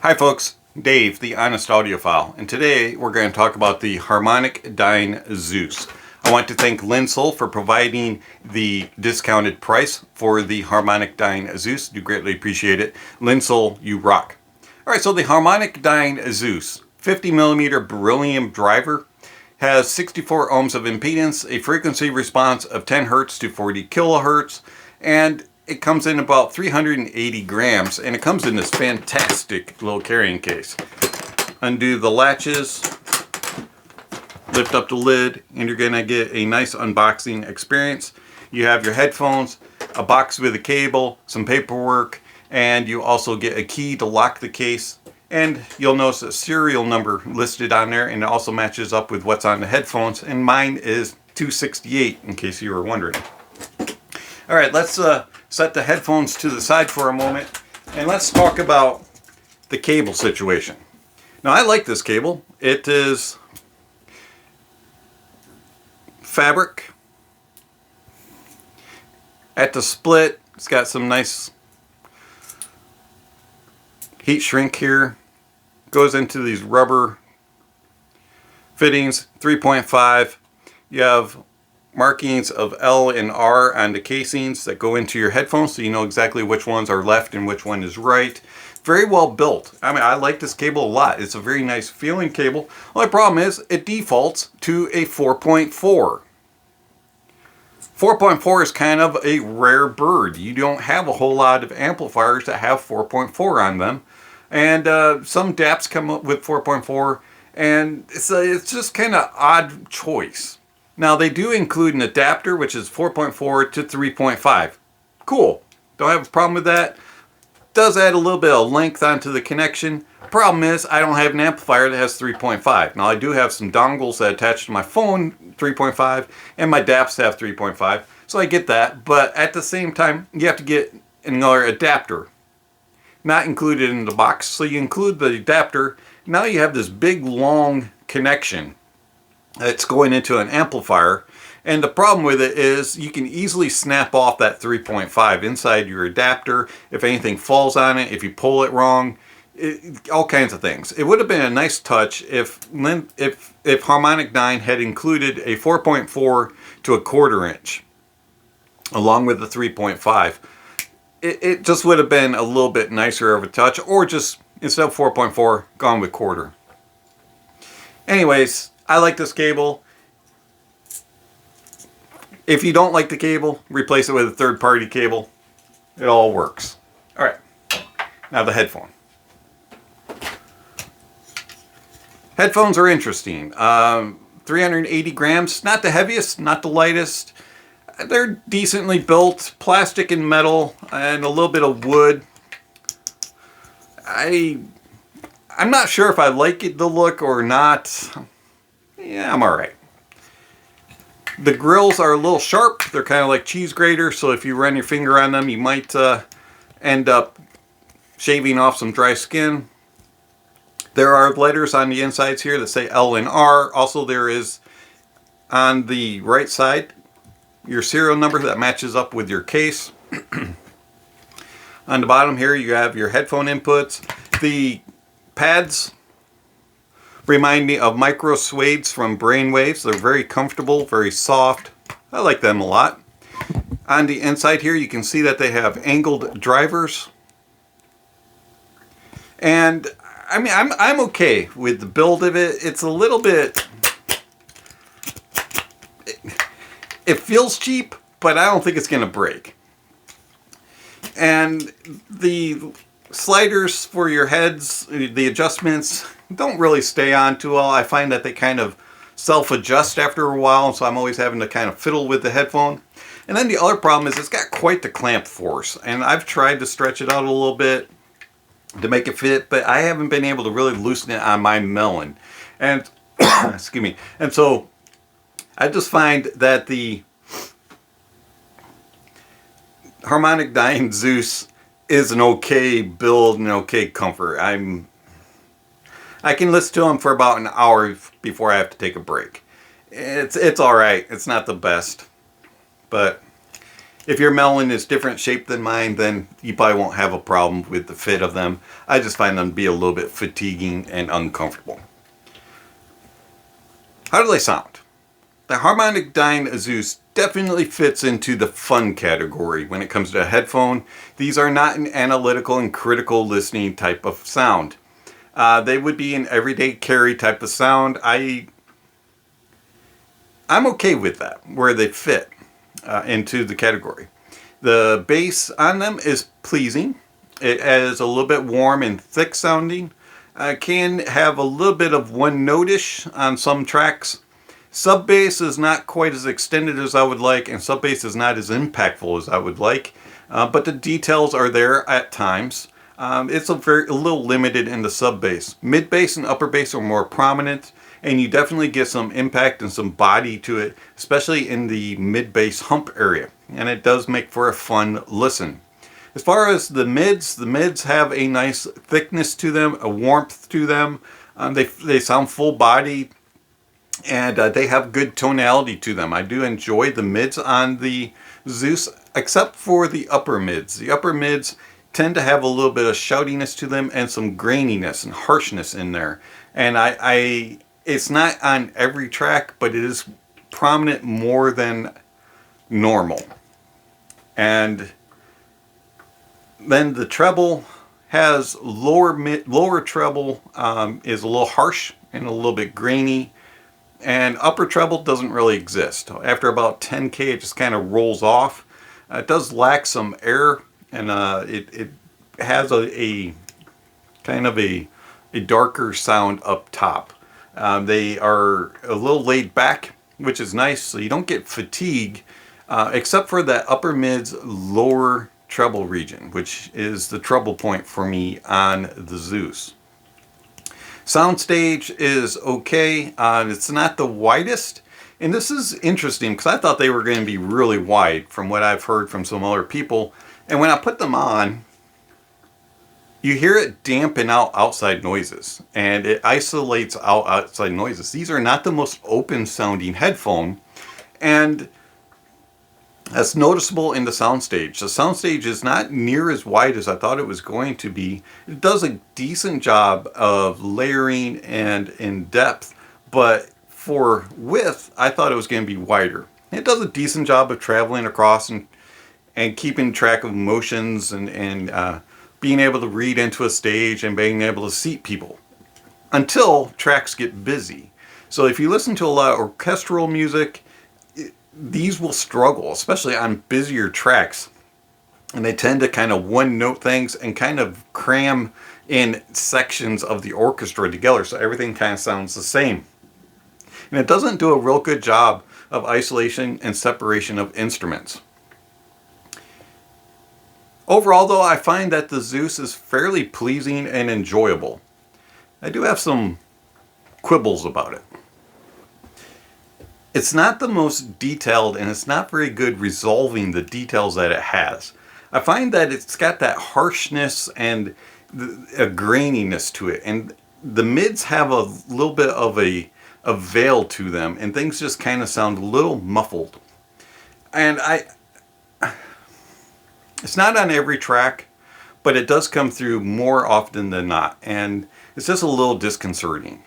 Hi folks, Dave, the Honest Audiophile, and today we're going to talk about the HarmonicDyne Zeus. I want to thank Linsol for providing the discounted price for the HarmonicDyne Zeus. Do greatly appreciate it. Linsol, you rock. Alright, so the HarmonicDyne Zeus 50mm beryllium driver has 64 ohms of impedance, a frequency response of 10 Hz to 40 kilohertz, and it comes in about 380 grams, and it comes in this fantastic little carrying case. Undo the latches, lift up the lid, and you're going to get a nice unboxing experience. You have your headphones, a box with a cable, some paperwork, and you also get a key to lock the case. And you'll notice a serial number listed on there, and it also matches up with what's on the headphones, and mine is 268 in case you were wondering. Alright, let's set the headphones to the side for a moment, and let's talk about the cable situation. Now, I like this cable. It is fabric. At the split, it's got some nice heat shrink here. Goes into these rubber fittings, 3.5. You have markings of L and R on the casings that go into your headphones, so you know exactly which ones are left and which one is right. Very well built. I mean, I like this cable a lot. It's a very nice feeling cable. Only problem is it defaults to a 4.4. 4.4 is kind of a rare bird. You don't have a whole lot of amplifiers that have 4.4 on them. And some DAPs come up with 4.4, and it's just kind of odd choice. Now, they do include an adapter, which is 4.4 to 3.5. Cool. Don't have a problem with that. Does add a little bit of length onto the connection. Problem is, I don't have an amplifier that has 3.5. Now, I do have some dongles that attach to my phone, 3.5, and my DAPs have 3.5. So I get that. But at the same time, you have to get another adapter. Not included in the box. So you include the adapter. Now you have this big, long connection that's going into an amplifier, and the problem with it is you can easily snap off that 3.5 inside your adapter if anything falls on it, if you pull it wrong, all kinds of things. It would have been a nice touch if HarmonicDyne had included a 4.4 to a 1/4 inch along with the 3.5. It just would have been a little bit nicer of a touch, or just instead of 4.4 gone with 1/4. Anyways, I like this cable. If you don't like the cable, replace it with a third-party cable. It all works. All right, now the headphone. Headphones are interesting. 380 grams, not the heaviest, not the lightest. They're decently built, plastic and metal, and a little bit of wood. I'm not sure if I like the look or not. Yeah, I'm alright. The grills are a little sharp. They're kind of like cheese graters, so if you run your finger on them, you might end up shaving off some dry skin. There are letters on the insides here that say L and R. Also, there is on the right side your serial number that matches up with your case. On the bottom here, you have your headphone inputs. The pads remind me of micro suedes from Brainwaves. They're very comfortable, very soft. I like them a lot. On the inside here, you can see that they have angled drivers. And I mean, I'm okay with the build of it. It's a little bit, it feels cheap, but I don't think it's going to break. And the sliders for your heads, the adjustments, don't really stay on too well. I find that they kind of self-adjust after a while, so I'm always having to kind of fiddle with the headphone. And then the other problem is it's got quite the clamp force, and I've tried to stretch it out a little bit to make it fit, but I haven't been able to really loosen it on my melon. And excuse me. And so I just find that the HarmonicDyne Zeus is an okay build and okay comfort. I can listen to them for about an hour before I have to take a break. It's all right. It's not the best, but If your melon is different shape than mine, then you probably won't have a problem with the fit of them. I just find them to be a little bit fatiguing and uncomfortable. How do they sound? The HarmonicDyne Zeus definitely fits into the fun category when it comes to a headphone. These are not an analytical and critical listening type of sound. They would be an everyday carry type of sound. I'm okay with that, where they fit into the category. The bass on them is pleasing. It is a little bit warm and thick sounding. Can have a little bit of one note-ish on some tracks. Sub bass is not quite as extended as I would like, and sub bass is not as impactful as I would like. But the details are there at times. It's a little limited in the sub bass. Mid bass and upper bass are more prominent, and you definitely get some impact and some body to it, especially in the mid bass hump area. And it does make for a fun listen. As far as the mids have a nice thickness to them, a warmth to them. They sound full body, and they have good tonality to them. I do enjoy the mids on the Zeus, except for the upper mids. The upper mids tend to have a little bit of shoutiness to them and some graininess and harshness in there. And it's not on every track, but it is prominent more than normal. And then the treble has lower treble is a little harsh and a little bit grainy, and upper treble doesn't really exist. After about 10K, it just kind of rolls off. It does lack some air, and it has a kind of a darker sound up top. They are a little laid back, which is nice, so you don't get fatigue, except for that upper mid's lower treble region, which is the trouble point for me on the Zeus. Soundstage is okay. It's not the widest, and this is interesting because I thought they were going to be really wide from what I've heard from some other people. And when I put them on, you hear it dampen out outside noises, and it isolates out outside noises. These are not the most open sounding headphone, and that's noticeable in the Soundstage. The Soundstage is not near as wide as I thought it was going to be. It does a decent job of layering and in depth, but for width, I thought it was going to be wider. It does a decent job of traveling across and keeping track of motions and being able to read into a stage and being able to seat people until tracks get busy. So if you listen to a lot of orchestral music, these will struggle, especially on busier tracks. And they tend to kind of one-note things and kind of cram in sections of the orchestra together, so everything kind of sounds the same. And it doesn't do a real good job of isolation and separation of instruments. Overall, though, I find that the Zeus is fairly pleasing and enjoyable. I do have some quibbles about it. It's not the most detailed, and it's not very good resolving the details that it has. I find that it's got that harshness and a graininess to it, and the mids have a little bit of a veil to them, and things just kind of sound a little muffled. And it's not on every track, but it does come through more often than not, and it's just a little disconcerting.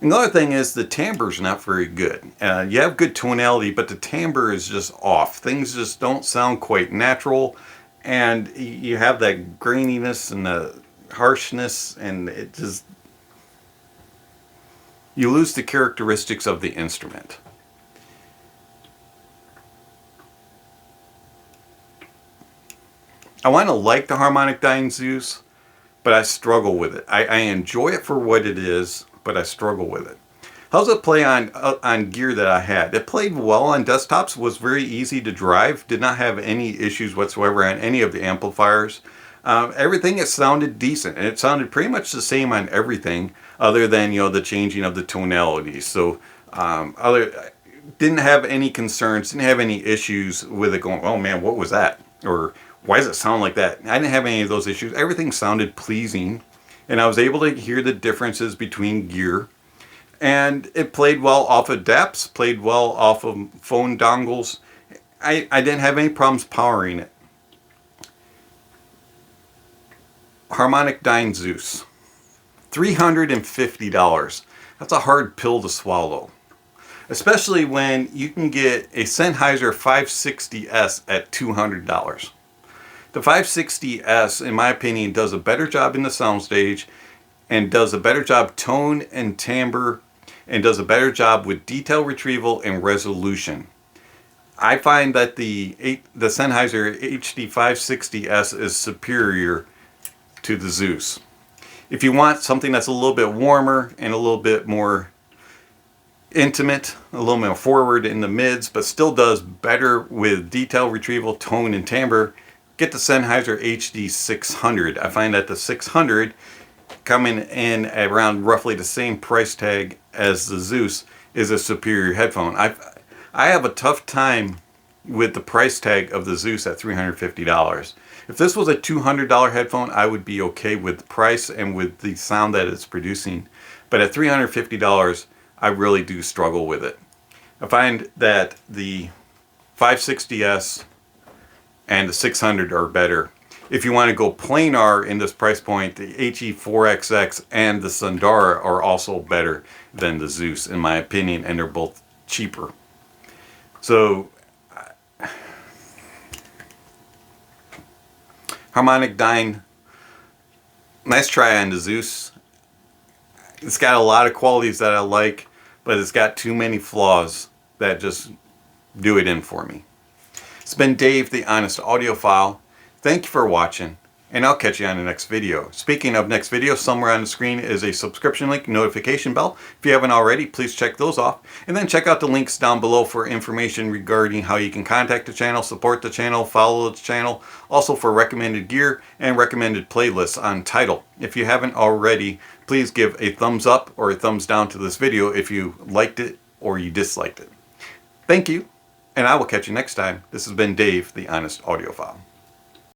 Another thing is the timbre's not very good. You have good tonality, but the timbre is just off. Things just don't sound quite natural, and you have that graininess and the harshness, and it just, you lose the characteristics of the instrument. I want to like the HarmonicDyne Zeus, but I struggle with it. I enjoy it for what it is, but I struggle with it. How's it play on gear that I had? It played well on desktops, was very easy to drive, did not have any issues whatsoever on any of the amplifiers. Everything, it sounded decent, and it sounded pretty much the same on everything, other than, you know, the changing of the tonalities. So didn't have any concerns, didn't have any issues with it going, oh man, what was that? Or why does it sound like that? I didn't have any of those issues. Everything sounded pleasing, and I was able to hear the differences between gear. And it played well off of DAPs, played well off of phone dongles. I didn't have any problems powering it. HarmonicDyne Zeus. $350. That's a hard pill to swallow. Especially when you can get a Sennheiser 560S at $200. The 560S, in my opinion, does a better job in the soundstage and does a better job tone and timbre and does a better job with detail retrieval and resolution. I find that the Sennheiser HD560S is superior to the Zeus. If you want something that's a little bit warmer and a little bit more intimate, a little more forward in the mids, but still does better with detail retrieval, tone, and timbre, get the Sennheiser HD600. I find that the 600, coming in at around roughly the same price tag as the Zeus, is a superior headphone. I have a tough time with the price tag of the Zeus at $350. If this was a $200 headphone, I would be okay with the price and with the sound that it's producing. But at $350, I really do struggle with it. I find that the 560S and the 600 are better. If you want to go planar in this price point, the HE4XX and the Sundara are also better than the Zeus, in my opinion, and they're both cheaper. So, HarmonicDyne, nice try on the Zeus. It's got a lot of qualities that I like, but it's got too many flaws that just do it in for me. It's been Dave, the Honest Audiophile. Thank you for watching, and I'll catch you on the next video. Speaking of next video, somewhere on the screen is a subscription link, notification bell. If you haven't already, please check those off. And then check out the links down below for information regarding how you can contact the channel, support the channel, follow the channel. Also for recommended gear and recommended playlists on Tidal. If you haven't already, please give a thumbs up or a thumbs down to this video if you liked it or you disliked it. Thank you, and I will catch you next time. This has been Dave, the Honest Audiophile.